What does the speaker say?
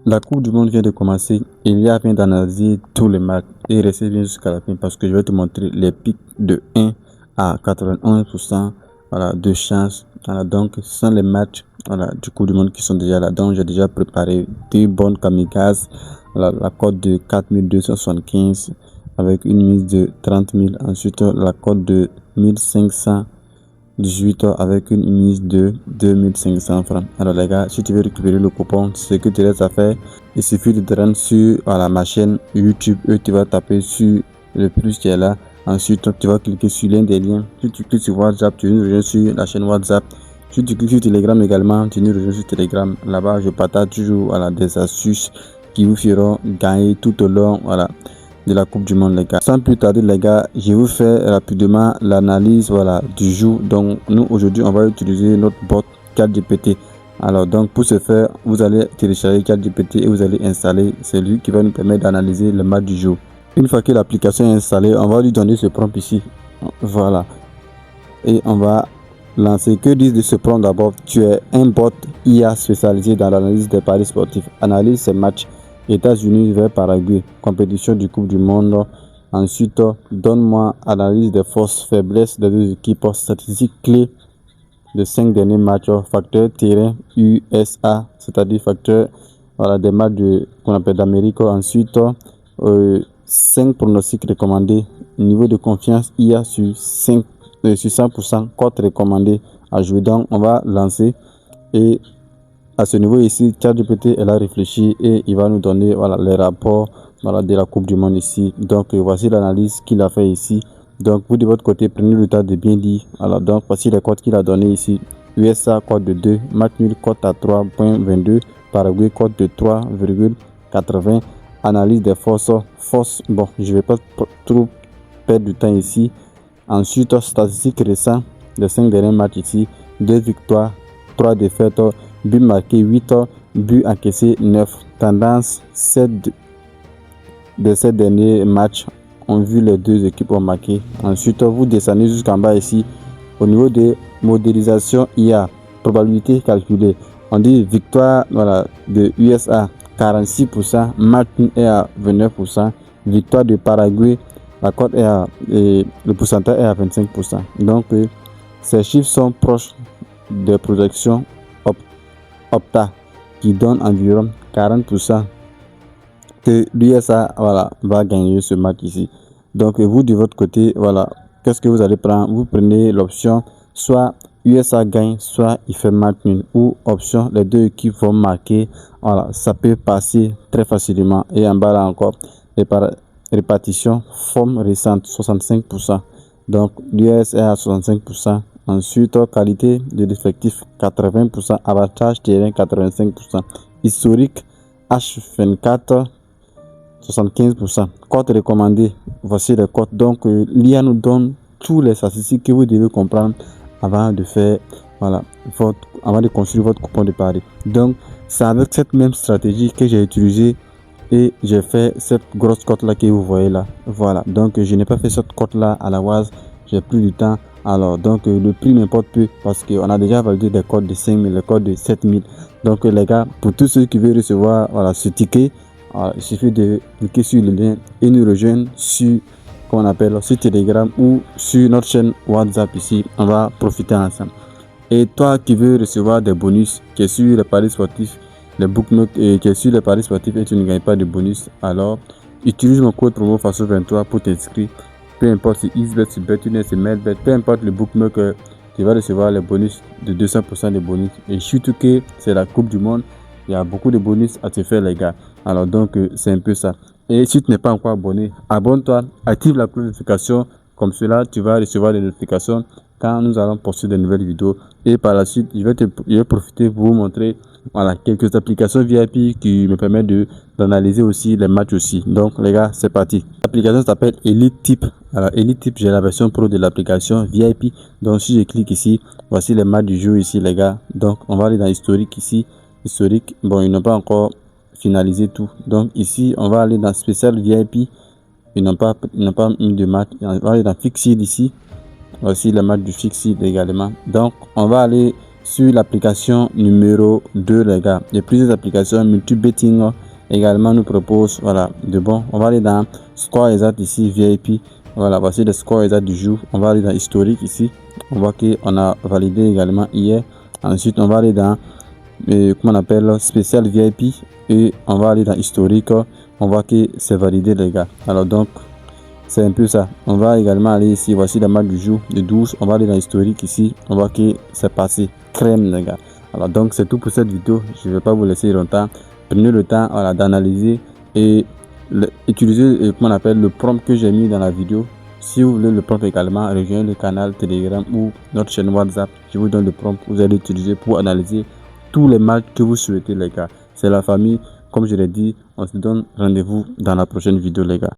La Coupe du Monde vient de commencer. Elia vient d'analyser tous les matchs et rester bien jusqu'à la fin parce que je vais te montrer les pics de 1 à 91% de chance. Voilà, donc, ce sont les matchs du Coupe du Monde qui sont déjà là. Donc, j'ai déjà préparé deux bonnes kamikazes. La cote de 4275 avec une mise de 30 000. Ensuite, la cote de 1518 avec une mise de 2500 francs. Alors les gars, si tu veux récupérer le coupon, ce que tu restes à faire, il suffit de te rendre sur ma chaîne YouTube et tu vas taper sur le plus qui est là. Ensuite, tu vas cliquer sur l'un des liens. Si tu cliques sur WhatsApp, tu nous rejoins sur la chaîne WhatsApp. Si tu cliques sur Telegram également, tu nous rejoins sur Telegram. Là-bas, je partage toujours des astuces qui vous feront gagner tout au long de la Coupe du Monde, les gars. Sans plus tarder, les gars, je vous fais rapidement l'analyse du jour. Donc nous aujourd'hui on va utiliser notre bot ChatGPT. Alors donc pour ce faire, vous allez télécharger ChatGPT et vous allez installer celui qui va nous permettre d'analyser le match du jour. Une fois que l'application est installée, on va lui donner ce prompt ici. Voilà. Et on va lancer. Que disent de ce prompt? D'abord, tu es un bot IA spécialisé dans l'analyse des paris sportifs. Analyse ces matchs. États-Unis vers Paraguay, compétition du Coupe du Monde. Ensuite, donne-moi analyse des forces, faiblesses des deux équipes, statistiques clés des 5 derniers matchs, facteur terrain USA, c'est-à-dire facteur des matchs qu'on appelle d'Amérique. Ensuite, 5 pronostics recommandés, niveau de confiance IA sur 100%, cote recommandée à jouer. Donc, on va lancer et à ce niveau ici, ChatGPT elle a réfléchi et il va nous donner les rapports de la Coupe du Monde ici. Donc voici l'analyse qu'il a fait ici. Donc vous de votre côté prenez le temps de bien lire. Alors donc voici les cotes qu'il a donné ici. USA cote de 2, match nul cote à 3.22, Paraguay cote de 3,80. Analyse des forces. Bon, je vais pas trop perdre du temps ici. Ensuite statistiques récentes des 5 derniers matchs ici. 2 victoires, 3 défaites. But marqué 8, but encaissé 9. Tendance 7 de ces derniers matchs ont vu les deux équipes ont marqué. Ensuite, vous descendez jusqu'en bas ici. Au niveau de modélisation IA, probabilité calculée. On dit victoire de USA 46%, match est à 29%. Victoire de Paraguay, la cote est le pourcentage est à 25%. Donc, ces chiffres sont proches des projections Opta qui donne environ 40% que l'USA va gagner ce match ici. Donc vous de votre côté, qu'est-ce que vous allez prendre? Vous prenez l'option soit USA gagne, soit il fait match nul, ou option les deux équipes vont marquer. Ça peut passer très facilement. Et en bas là encore, répartition forme récente 65%. Donc l'US est à 65%. Ensuite, qualité de l'effectif 80%, avantage terrain 85%, historique H24 75%, cote recommandée. Voici les cotes. Donc l'IA nous donne tous les statistiques que vous devez comprendre avant de faire avant de construire votre coupon de pari. Donc c'est avec cette même stratégie que j'ai utilisé et j'ai fait cette grosse cote là que vous voyez là. Voilà, donc je n'ai pas fait cette cote là à la base, j'ai pris du temps. Alors donc le prix n'importe peu parce qu'on a déjà validé des codes de 5 000, des codes de 7 000. Donc les gars, pour tous ceux qui veulent recevoir ce ticket, il suffit de cliquer sur le lien et nous rejoindre sur sur Telegram ou sur notre chaîne WhatsApp ici. On va profiter ensemble. Et toi qui veux recevoir des bonus, qui est sur les paris sportifs, les bookmakers et qui est sur les paris sportifs et tu ne gagnes pas de bonus, alors utilise mon code promo FASO23 pour t'inscrire. Peu importe si XBet, si BetUnit, si MailBet, peu importe le bookmaker, tu vas recevoir les bonus de 200% de bonus. Et surtout que c'est la Coupe du Monde, il y a beaucoup de bonus à te faire les gars. Alors donc c'est un peu ça. Et si tu n'es pas encore abonné, abonne-toi, active la cloche de notification. Comme cela, tu vas recevoir des notifications quand nous allons poster de nouvelles vidéos. Et par la suite, je vais profiter pour vous montrer quelques applications VIP qui me permettent d'analyser aussi les matchs aussi. Donc les gars, c'est parti. L'application s'appelle Elite Tip. Alors Elite Tip, j'ai la version pro de l'application VIP. Donc si je clique ici, voici les matchs du jour ici les gars. Donc on va aller dans historique ici. Historique, bon, ils n'ont pas encore finalisé tout. Donc ici, on va aller dans spécial VIP. Ils n'ont pas mis de match. On va aller dans Fixed ici. Voici le match du Fixed également. Donc on va aller sur l'application numéro 2 les gars. Il y a plusieurs applications. Multi-betting également nous propose, voilà, de bon. On va aller dans score exact ici, VIP. Voilà, voici le score exact du jour. On va aller dans historique ici. On voit qu'on a validé également hier. Ensuite, on va aller dans comment on appelle spécial VIP et on va aller dans historique. On voit que c'est validé les gars. Alors donc c'est un peu ça. On va également aller ici. Voici la marque du jour de 12. On va aller dans historique ici. On voit que c'est passé crème les gars. Alors donc c'est tout pour cette vidéo. Je ne vais pas vous laisser longtemps. Prenez le temps, voilà, d'analyser et utiliser comment on appelle le prompt que j'ai mis dans la vidéo. Si vous voulez le prompt également, rejoignez le canal Telegram ou notre chaîne WhatsApp. Je vous donne le prompt que vous allez utiliser pour analyser tous les matchs que vous souhaitez les gars. C'est la famille. Comme je l'ai dit, on se donne rendez-vous dans la prochaine vidéo les gars.